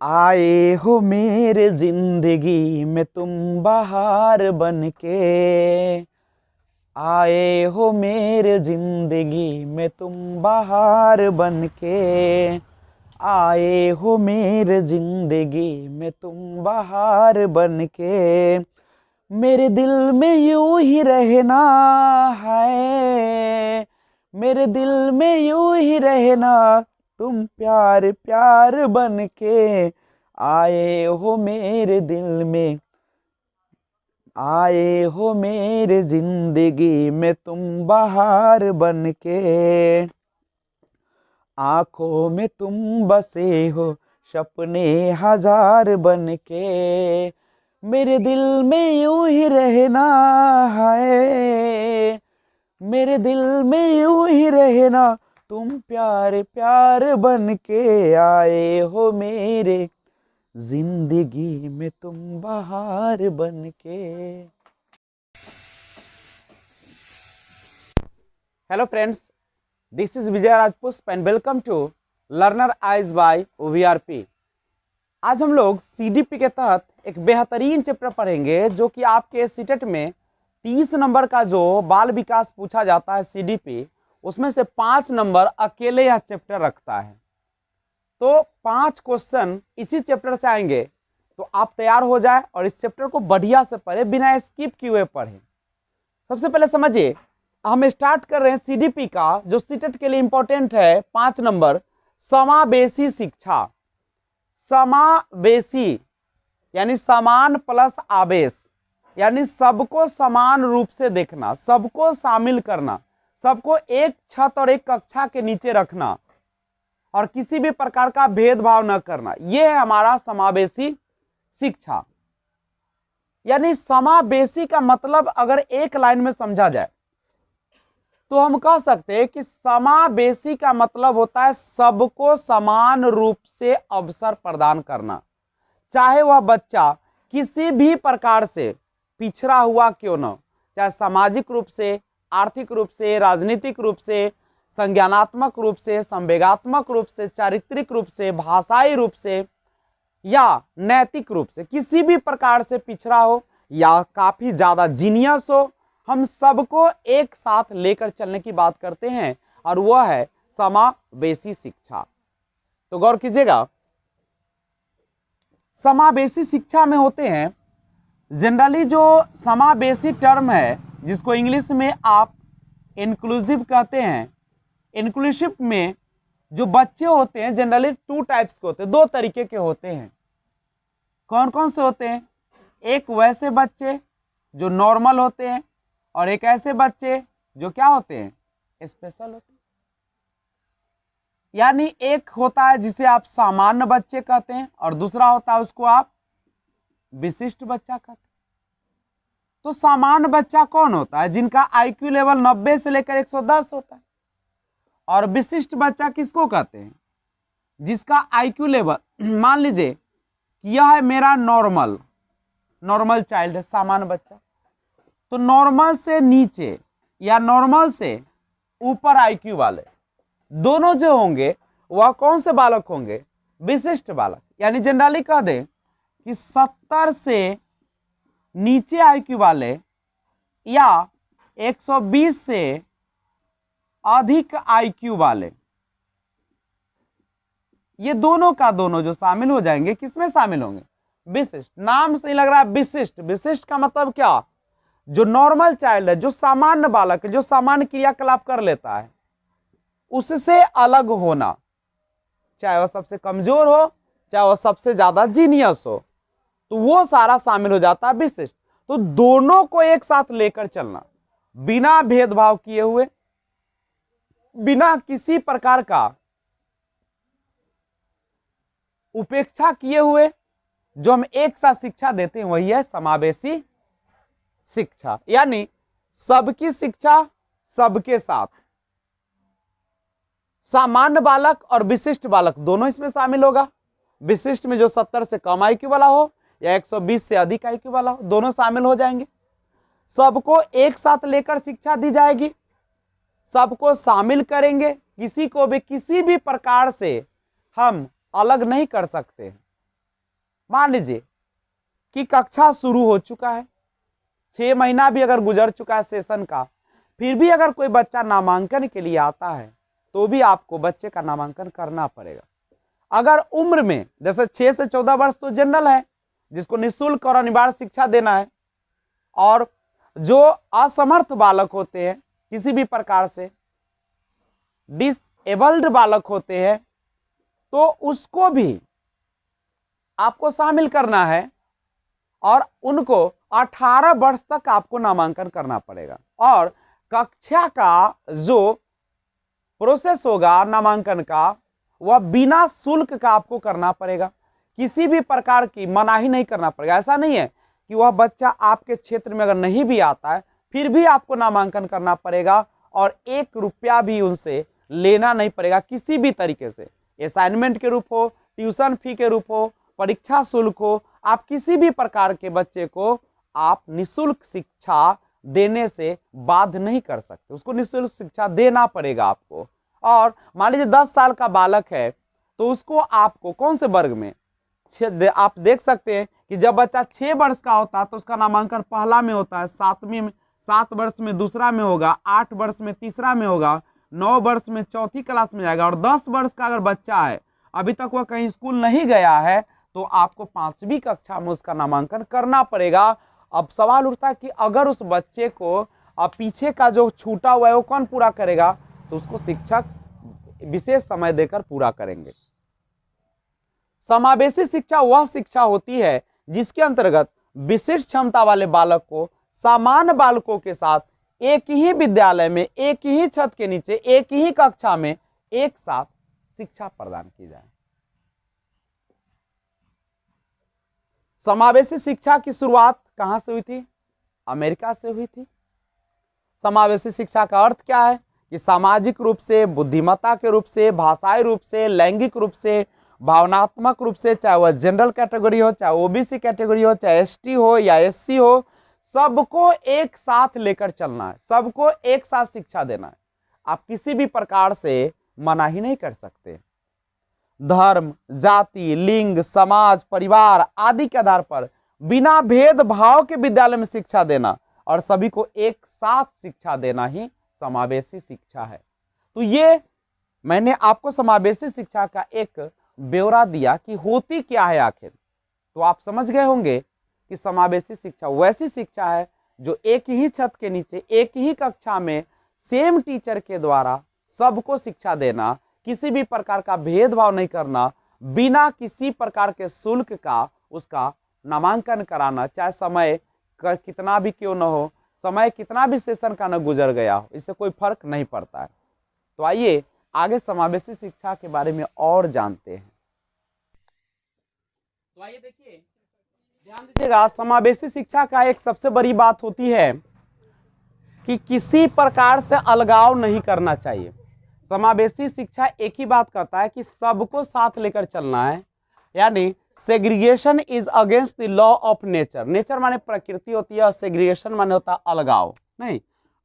आए हो मेरे जिंदगी में तुम बहार बनके। आए हो मेरे जिंदगी में तुम बहार बनके। आए हो मेरे जिंदगी में तुम बहार बनके। मेरे दिल में यूं ही रहना है। मेरे दिल में यूं ही रहना, तुम प्यार प्यार बन के। आए हो मेरे दिल में, आए हो मेरे जिंदगी में तुम बहार बन के। आंखों में तुम बसे हो सपने हजार बन के। मेरे दिल में यूं ही रहना है। मेरे दिल में यूं ही रहना, तुम प्यार प्यार बन के। आए हो मेरे जिंदगी में तुम बहार बन के। Hello friends, this is Vijay Rajpushp and welcome to learner eyes by OVRP. आज हम लोग सीडीपी के तहत एक बेहतरीन चैप्टर पढ़ेंगे जो कि आपके सीटेट में 30 नंबर का जो बाल विकास पूछा जाता है सीडीपी, उसमें से 5 नंबर अकेले यह चैप्टर रखता है। तो 5 क्वेश्चन इसी चैप्टर से आएंगे, तो आप तैयार हो जाए और इस चैप्टर को बढ़िया से पढ़े, बिना स्किप किए हुए पढ़े। सबसे पहले समझिए, हम स्टार्ट कर रहे हैं सीडीपी का जो सीटेट के लिए इंपॉर्टेंट है 5 नंबर, समावेशी शिक्षा। समावेशी यानी समान प्लस आवेश, यानी सबको समान रूप से देखना, सबको शामिल करना, सबको एक छत और एक कक्षा के नीचे रखना और किसी भी प्रकार का भेदभाव न करना, यह है हमारा समावेशी शिक्षा। यानी समावेशी का मतलब अगर एक लाइन में समझा जाए तो हम कह सकते हैं कि समावेशी का मतलब होता है सबको समान रूप से अवसर प्रदान करना, चाहे वह बच्चा किसी भी प्रकार से पिछड़ा हुआ क्यों न, चाहे सामाजिक रूप से, आर्थिक रूप से, राजनीतिक रूप से, संज्ञानात्मक रूप से, संवेगात्मक रूप से, चारित्रिक रूप से, भाषाई रूप से या नैतिक रूप से किसी भी प्रकार से पिछड़ा हो या काफी ज्यादा जीनियस हो, हम सबको एक साथ लेकर चलने की बात करते हैं और वह है समावेशी शिक्षा। तो गौर कीजिएगा, समावेशी शिक्षा में होते हैं जनरली जो समावेशी टर्म है जिसको इंग्लिश में आप इंक्लूसिव कहते हैं। इंक्लूसिव में जो बच्चे होते हैं जनरली 2 टाइप्स के होते हैं, 2 तरीके के होते हैं। कौन कौन से होते हैं? एक वैसे बच्चे जो नॉर्मल होते हैं और एक ऐसे बच्चे जो क्या होते हैं? स्पेशल होते हैं। यानी एक होता है जिसे आप सामान्य बच्चे कहते हैं और दूसरा होता है उसको आप विशिष्ट बच्चा कहते हैं। तो सामान्य बच्चा कौन होता है? जिनका आईक्यू लेवल 90 से लेकर 110 होता है। और विशिष्ट बच्चा किसको कहते हैं? जिसका आईक्यू लेवल, मान लीजिए कि यह है मेरा नॉर्मल चाइल्ड है, सामान्य बच्चा। तो नॉर्मल से नीचे या नॉर्मल से ऊपर आईक्यू वाले दोनों जो होंगे वह कौन से बालक होंगे? विशिष्ट बालक। यानी जनरली कह दें कि 70 से नीचे आईक्यू वाले या 120 से अधिक आईक्यू वाले, ये दोनों का दोनों जो शामिल हो जाएंगे, किसमें शामिल होंगे? विशिष्ट। नाम से ही लग रहा है विशिष्ट। विशिष्ट का मतलब क्या? जो नॉर्मल चाइल्ड है, जो सामान्य बालक है, जो सामान्य क्रियाकलाप कर लेता है, उससे अलग होना, चाहे वह सबसे कमजोर हो, चाहे वह सबसे ज्यादा जीनियस हो, तो वो सारा शामिल हो जाता है विशिष्ट। तो दोनों को एक साथ लेकर चलना, बिना भेदभाव किए हुए, बिना किसी प्रकार का उपेक्षा किए हुए, जो हम एक साथ शिक्षा देते हैं वही है समावेशी शिक्षा। यानी सबकी शिक्षा सबके साथ, सामान्य बालक और विशिष्ट बालक दोनों इसमें शामिल होगा। विशिष्ट में जो 70 से कम आईक्यू वाला हो या 120 से अधिक आईक्यू वाला हो, दोनों शामिल हो जाएंगे। सबको एक साथ लेकर शिक्षा दी जाएगी, सबको शामिल करेंगे, किसी को भी किसी भी प्रकार से हम अलग नहीं कर सकते। मान लीजिए कि कक्षा शुरू हो चुका है, 6 महीना भी अगर गुजर चुका है सेशन का, फिर भी अगर कोई बच्चा नामांकन के लिए आता है तो भी आपको बच्चे का नामांकन करना पड़ेगा। अगर उम्र में जैसे 6 से 14 वर्ष तो जनरल है, जिसको निःशुल्क और अनिवार्य शिक्षा देना है, और जो असमर्थ बालक होते हैं, किसी भी प्रकार से डिसेबल्ड बालक होते हैं, तो उसको भी आपको शामिल करना है और उनको 18 वर्ष तक आपको नामांकन करना पड़ेगा। और कक्षा का जो प्रोसेस होगा नामांकन का, वह बिना शुल्क का आपको करना पड़ेगा, किसी भी प्रकार की मनाही नहीं करना पड़ेगा। ऐसा नहीं है कि वह बच्चा आपके क्षेत्र में अगर नहीं भी आता है फिर भी आपको नामांकन करना पड़ेगा और 1 रुपया भी उनसे लेना नहीं पड़ेगा किसी भी तरीके से। असाइनमेंट के रूप हो, ट्यूशन फी के रूप हो, परीक्षा शुल्क हो, आप किसी भी प्रकार के बच्चे को आप निःशुल्क शिक्षा देने से बाध्य नहीं कर सकते, उसको निःशुल्क शिक्षा देना पड़ेगा आपको। और मान लीजिए 10 साल का बालक है तो उसको आपको कौन से वर्ग में, आप देख सकते हैं कि जब बच्चा 6 वर्ष का होता है तो उसका नामांकन पहला में होता है, 7वीं में, 7 वर्ष में दूसरा में होगा, 8 वर्ष में तीसरा में होगा, 9 वर्ष में चौथी क्लास में जाएगा, और 10 वर्ष का अगर बच्चा है अभी तक वह कहीं स्कूल नहीं गया है तो आपको 5वीं कक्षा में उसका नामांकन करना पड़ेगा। अब सवाल उठता है कि अगर उस बच्चे को पीछे का जो छूटा हुआ है वो कौन पूरा करेगा, तो उसको शिक्षक विशेष समय देकर पूरा करेंगे। समावेशी शिक्षा वह शिक्षा होती है जिसके अंतर्गत विशिष्ट क्षमता वाले बालक को सामान्य बालकों के साथ एक ही विद्यालय में, एक ही छत के नीचे, एक ही कक्षा में एक साथ शिक्षा प्रदान की जाए। समावेशी शिक्षा की शुरुआत कहां से हुई थी? अमेरिका से हुई थी। समावेशी शिक्षा का अर्थ क्या है कि सामाजिक रूप से, बुद्धिमत्ता के रूप से, भाषाई रूप से, लैंगिक रूप से, भावनात्मक रूप से, चाहे वह जनरल कैटेगरी हो, चाहे ओबीसी कैटेगरी हो, चाहे एसटी हो या एससी हो, सबको एक साथ लेकर चलना है, सबको एक साथ शिक्षा देना है। आप किसी भी प्रकार से मनाही नहीं कर सकते। धर्म, जाति, लिंग, समाज, परिवार आदि के आधार पर बिना भेदभाव के विद्यालय में शिक्षा देना और सभी को एक साथ शिक्षा देना ही समावेशी शिक्षा है। तो ये मैंने आपको समावेशी शिक्षा का एक ब्यौरा दिया कि होती क्या है आखिर, तो आप समझ गए होंगे कि समावेशी शिक्षा वैसी शिक्षा है जो एक ही छत के नीचे, एक ही कक्षा में सेम टीचर के द्वारा सबको शिक्षा देना, किसी भी प्रकार का भेदभाव नहीं करना, बिना किसी प्रकार के शुल्क का उसका नामांकन कराना, चाहे समय कितना भी क्यों न हो, समय कितना भी सेशन का न गुजर गया हो, इससे कोई फर्क नहीं पड़ता है। तो आइए आगे समावेशी शिक्षा के बारे में और जानते हैं। तो आइए देखिए, ध्यान दीजिएगा, समावेशी शिक्षा का एक सबसे बड़ी बात होती है कि किसी प्रकार से अलगाव नहीं करना चाहिए। समावेशी शिक्षा एक ही बात कहता है कि सबको साथ लेकर चलना है, यानी segregation is against the law of nature. Nature माने प्रकृति होती है और सेग्रीगेशन माने होता है अलगाव। नहीं,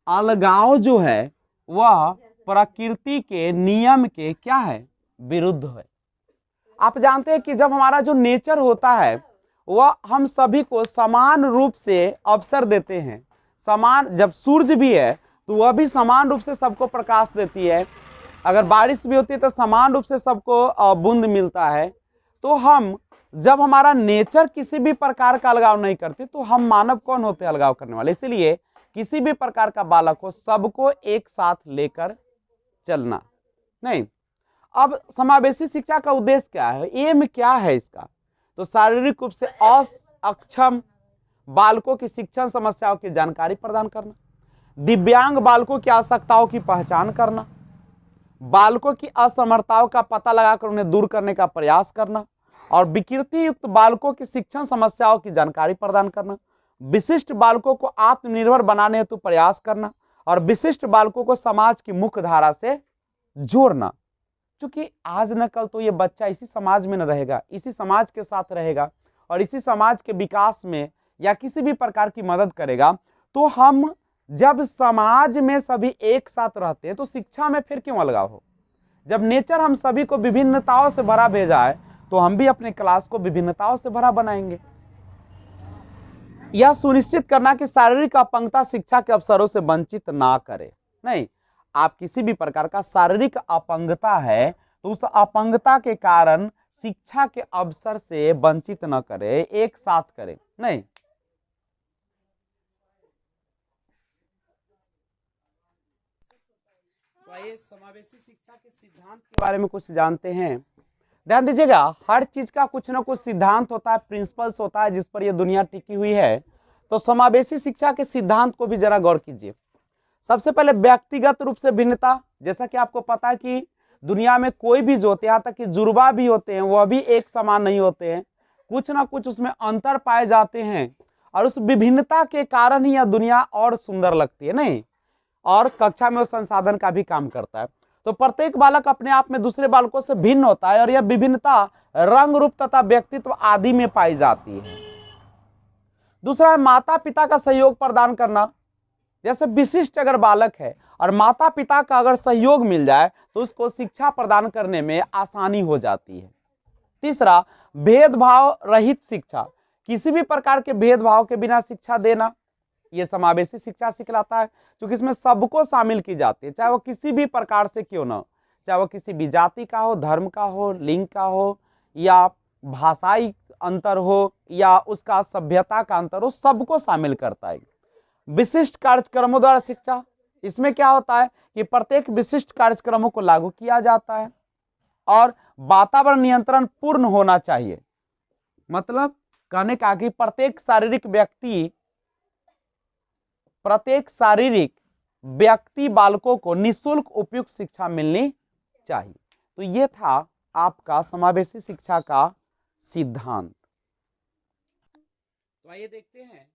अलगाव जो है वह प्रकृति के नियम के क्या है, विरुद्ध है। आप जानते हैं कि जब हमारा जो नेचर होता है वह हम सभी को समान रूप से अवसर देते हैं। समान, जब सूरज भी है तो वह भी समान रूप से सबको प्रकाश देती है, अगर बारिश भी होती है तो समान रूप से सबको बूंद मिलता है। तो हम जब हमारा नेचर किसी भी प्रकार का अलगाव नहीं करते तो हम मानव कौन होते हैं अलगाव करने वाले। इसलिए किसी भी प्रकार का बालक हो सबको एक साथ लेकर चलना। नहीं, अब समावेशी शिक्षा का उद्देश्य क्या है, एम क्या है इसका? तो शारीरिक रूप से अक्षम बालकों की शिक्षण समस्याओं की जानकारी प्रदान करना, दिव्यांग बालकों की आवश्यकताओं की पहचान करना, बालकों की असमर्थताओं का पता लगाकर उन्हें दूर करने का प्रयास करना, और विकृति युक्त बालकों की शिक्षण समस्याओं की जानकारी प्रदान करना, विशिष्ट बालकों को आत्मनिर्भर बनाने हेतु प्रयास करना, और विशिष्ट बालकों को समाज की मुख्य धारा से जोड़ना। क्योंकि आज न कल तो ये बच्चा इसी समाज में न रहेगा, इसी समाज के साथ रहेगा और इसी समाज के विकास में या किसी भी प्रकार की मदद करेगा। तो हम जब समाज में सभी एक साथ रहते हैं तो शिक्षा में फिर क्यों अलगाव हो? जब नेचर हम सभी को विभिन्नताओं से भरा भेजा है तो हम भी अपने क्लास को विभिन्नताओं से भरा बनाएंगे। यह सुनिश्चित करना कि शारीरिक अपंगता शिक्षा के अवसरों से वंचित ना करे। नहीं, आप किसी भी प्रकार का शारीरिक अपंगता है तो उस अपंगता के कारण शिक्षा के अवसर से वंचित न करे, एक साथ करे। नहीं, तो आइए समावेशी शिक्षा के सिद्धांत के बारे में कुछ जानते हैं। ध्यान दीजिएगा, हर चीज का कुछ ना कुछ सिद्धांत होता है, प्रिंसिपल्स होता है जिस पर यह दुनिया टिकी हुई है। तो समावेशी शिक्षा के सिद्धांत को भी जरा गौर कीजिए। सबसे पहले व्यक्तिगत रूप से भिन्नता। जैसा कि आपको पता है कि दुनिया में कोई भी जो होते हैं, यहाँ तक कि जुड़वा भी होते हैं, वह भी एक समान नहीं होते हैं, कुछ ना कुछ उसमें अंतर पाए जाते हैं। और उस विभिन्नता के कारण ही यह दुनिया और सुंदर लगती है। नहीं, और कक्षा में उस संसाधन का भी काम करता है। तो प्रत्येक बालक अपने आप में दूसरे बालकों से भिन्न होता है और यह विभिन्नता रंग रूप तथा व्यक्तित्व आदि में पाई जाती है। दूसरा है माता पिता का सहयोग प्रदान करना। जैसे विशिष्ट अगर बालक है और माता पिता का अगर सहयोग मिल जाए तो उसको शिक्षा प्रदान करने में आसानी हो जाती है। तीसरा, भेदभाव रहित शिक्षा। किसी भी प्रकार के भेदभाव के बिना शिक्षा देना, यह समावेशी शिक्षा सिखलाता है, क्योंकि इसमें सबको शामिल की जाती है, चाहे वो किसी भी प्रकार से क्यों ना हो, चाहे वो किसी भी जाति का हो, धर्म का हो, लिंग का हो, या भाषाई अंतर हो, या उसका सभ्यता का अंतर हो, सबको शामिल करता है। विशिष्ट कार्यक्रमों द्वारा शिक्षा, इसमें क्या होता है कि प्रत्येक विशिष्ट कार्यक्रमों को लागू किया जाता है। और वातावरण नियंत्रण पूर्ण होना चाहिए, मतलब कहने का कि प्रत्येक शारीरिक व्यक्ति बालकों को निःशुल्क उपयुक्त शिक्षा मिलनी चाहिए। तो ये था आपका समावेशी शिक्षा का सिद्धांत। तो आइए देखते हैं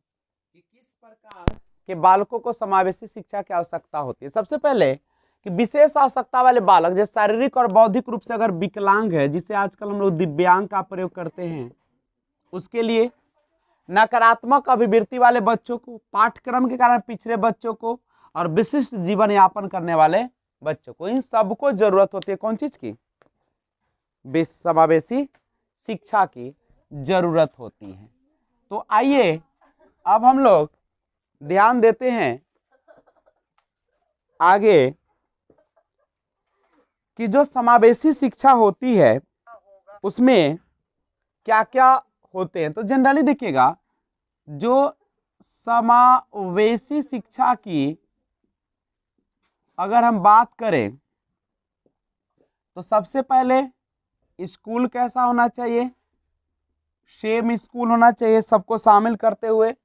कि किस प्रकार के बालकों को समावेशी शिक्षा की आवश्यकता होती है। सबसे पहले कि विशेष आवश्यकता वाले बालक, जैसे शारीरिक और बौद्धिक रूप से अगर विकलांग है, जिसे आजकल हम लोग दिव्यांग का प्रयोग करते हैं, उसके लिए नकारात्मक अभिवृत्ति वाले बच्चों को, पाठ्यक्रम के कारण पिछड़े बच्चों को, और विशिष्ट जीवन यापन करने वाले बच्चों को, इन सबको जरूरत होती है कौन चीज की? समावेशी शिक्षा की जरूरत होती है। तो आइए अब हम लोग ध्यान देते हैं आगे कि जो समावेशी शिक्षा होती है उसमें क्या क्या होते हैं। तो जनरली देखिएगा, जो समावेशी शिक्षा की अगर हम बात करें तो सबसे पहले स्कूल कैसा होना चाहिए? सेम स्कूल होना चाहिए, सबको शामिल करते हुए।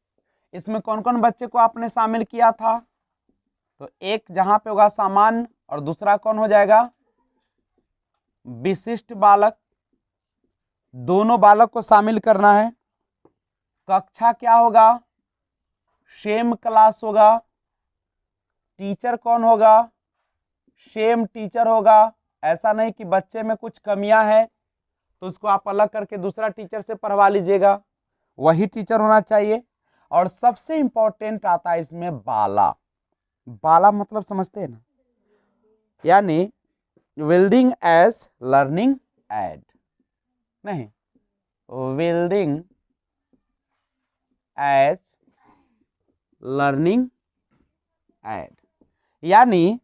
इसमें कौन कौन बच्चे को आपने शामिल किया था? तो एक जहां पे होगा सामान्य, और दूसरा कौन हो जाएगा? विशिष्ट बालक। दोनों बालक को शामिल करना है। कक्षा क्या होगा? सेम क्लास होगा। टीचर कौन होगा? सेम टीचर होगा। ऐसा नहीं कि बच्चे में कुछ कमियां हैं तो उसको आप अलग करके दूसरा टीचर से पढ़वा लीजिएगा, वही टीचर होना चाहिए। और सबसे इंपॉर्टेंट आता है इसमें बाला। बाला मतलब समझते हैं ना, यानी विल्डिंग एज लर्निंग एड, नहीं, विल्डिंग एज लर्निंग एड, यानी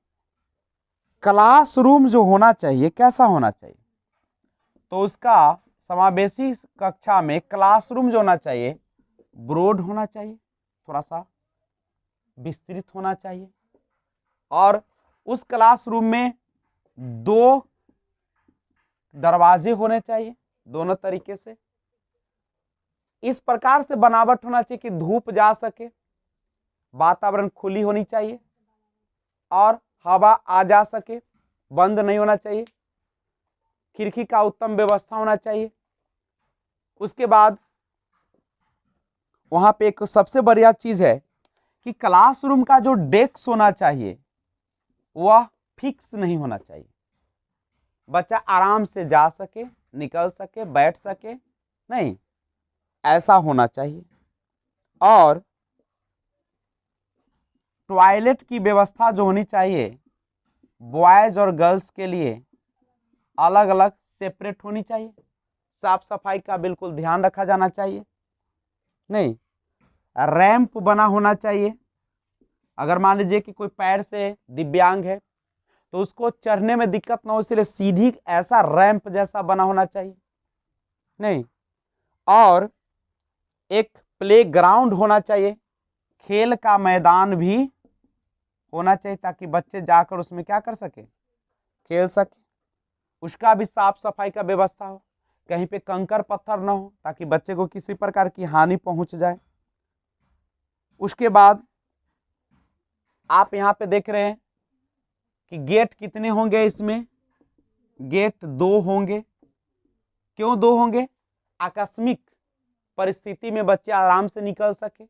क्लासरूम जो होना चाहिए कैसा होना चाहिए? तो उसका समावेशी कक्षा में क्लासरूम जो होना चाहिए ब्रॉड होना चाहिए, थोड़ा सा विस्तृत होना चाहिए, और उस क्लासरूम में 2 दरवाजे होने चाहिए दोनों तरीके से। इस प्रकार से बनावट होना चाहिए कि धूप जा सके, वातावरण खुली होनी चाहिए और हवा आ जा सके, बंद नहीं होना चाहिए। खिड़की का उत्तम व्यवस्था होना चाहिए। उसके बाद वहां पे एक सबसे बढ़िया चीज है कि क्लासरूम का जो डेस्क होना चाहिए वह फिक्स नहीं होना चाहिए, बच्चा आराम से जा सके, निकल सके, बैठ सके, नहीं, ऐसा होना चाहिए। और टॉयलेट की व्यवस्था जो होनी चाहिए बॉयज और गर्ल्स के लिए अलग अलग सेपरेट होनी चाहिए, साफ सफाई का बिल्कुल ध्यान रखा जाना चाहिए। नहीं, रैंप बना होना चाहिए। अगर मान लीजिए कि कोई पैर से दिव्यांग है तो उसको चढ़ने में दिक्कत ना हो, इसलिए सीढ़ी ऐसा रैंप जैसा बना होना चाहिए। नहीं, और एक प्ले ग्राउंड होना चाहिए, खेल का मैदान भी होना चाहिए ताकि बच्चे जाकर उसमें क्या कर सके, खेल सके। उसका भी साफ सफाई का व्यवस्था हो, कहीं पे कंकर पत्थर ना हो ताकि बच्चे को किसी प्रकार की हानि पहुंच जाए। उसके बाद आप यहाँ पे देख रहे हैं कि गेट कितने होंगे, इसमें गेट 2 होंगे। क्यों 2 होंगे? आकस्मिक परिस्थिति में बच्चे आराम से निकल सके।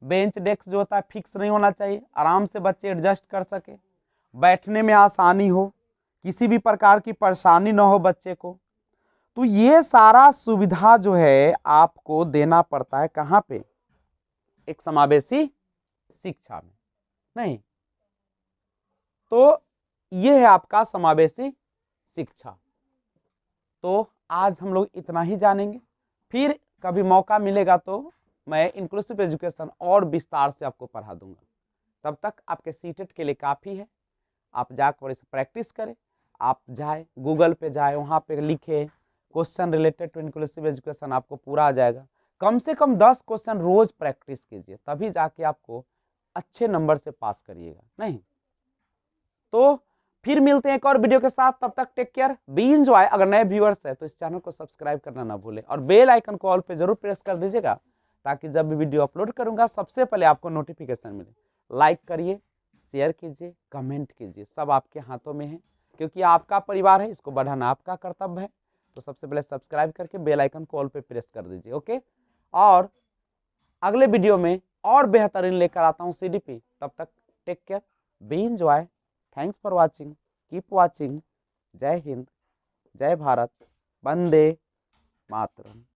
बेंच डेस्क जो होता है फिक्स नहीं होना चाहिए, आराम से बच्चे एडजस्ट कर सके, बैठने में आसानी हो, किसी भी प्रकार की परेशानी ना हो बच्चे को। तो ये सारा सुविधा जो है आपको देना पड़ता है कहाँ पे, एक समावेशी शिक्षा में। नहीं, तो ये है आपका समावेशी शिक्षा। तो आज हम लोग इतना ही जानेंगे, फिर कभी मौका मिलेगा तो मैं इंक्लूसिव एजुकेशन और विस्तार से आपको पढ़ा दूंगा। तब तक आपके सीटेट के लिए काफ़ी है, आप जाकर इसे प्रैक्टिस करें। आप जाए गूगल पे जाए, वहाँ पे लिखे question related to inclusive education, आपको पूरा आ जाएगा। कम से कम 10 क्वेश्चन रोज प्रैक्टिस कीजिए, तभी जाके आपको अच्छे नंबर से पास करिएगा। नहीं तो फिर मिलते हैं एक और वीडियो के साथ, तब तक टेक केयर, बी एंजॉय। अगर नए व्यूअर्स है तो इस चैनल को सब्सक्राइब करना ना भूलें और बेल आइकन को ऑल पे जरूर प्रेस कर दीजिएगा ताकि जब भी वीडियो अपलोड करूंगा सबसे पहले आपको नोटिफिकेशन मिले। लाइक करिए, शेयर कीजिए, कमेंट कीजिए, सब आपके हाथों में है, क्योंकि आपका परिवार है, इसको बढ़ाना आपका कर्तव्य है। तो सबसे पहले सब्सक्राइब करके बेल आइकन को ऑल पे प्रेस कर दीजिए। ओके, और अगले वीडियो में और बेहतरीन लेकर आता हूँ CDP। तब तक take care, be enjoy, thanks for watching, keep watching. जय हिंद, जय भारत, वंदे मातरम।